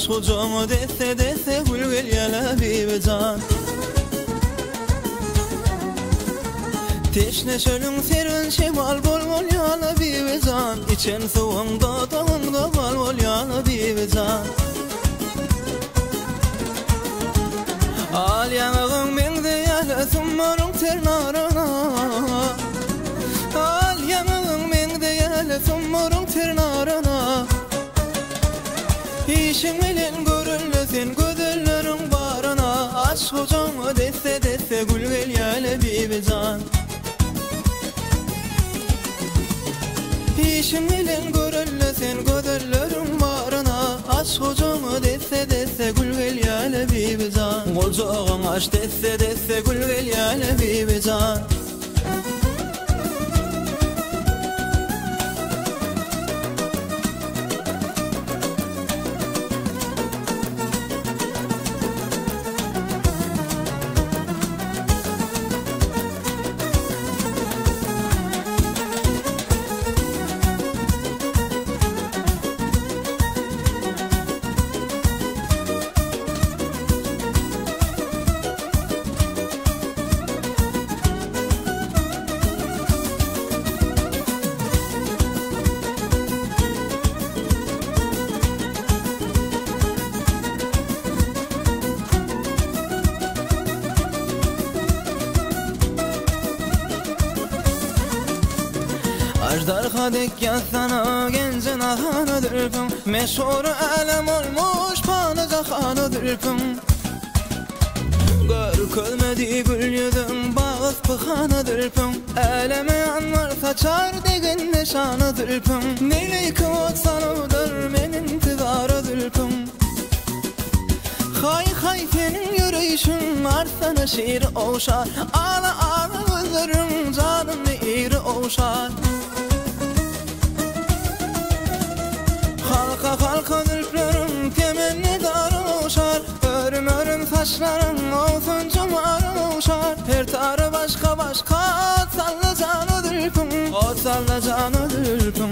aşk ucumu dese dese gülgül yala bibican. Teşne çölün serin şemal bol bol yala bibican. İçen soğunda dağında bal bol yala bibican. Al yanağın mende yala summarın ternarına. Al yanağın mende yala summarın ternarına. İşin bilen görünle sen gözlerin barına. Aşk ucumu dese dese gülgül yala bibican. İşin bilen görünle sen gözlerin barına. Aşk ucumu dese dese gülgül yala bibican. Golcağın aç dese dese gülgül yala bibican. Ajdarha dekkan sana gencin ahanıdırpım. Meşhur alem olmuş panaca hanıdırpım. Görkülmedi gül yüzün bağız pıhanıdırpım. Eleme yanlar saçar degin neşanıdırpım. Neyleyki otsanıdır men intizarıdırpım. Hay hay senin yürüyüşün arsana şiir oşar. Ağla ağla gözlerim canım eğri oşar. Halka halka dülplerim temenni darı oşar. Örüm örüm saçlarım olsun cumarı oşar. Her tarı başka başka sallı canı dülpüm. O sallı canı dülpüm.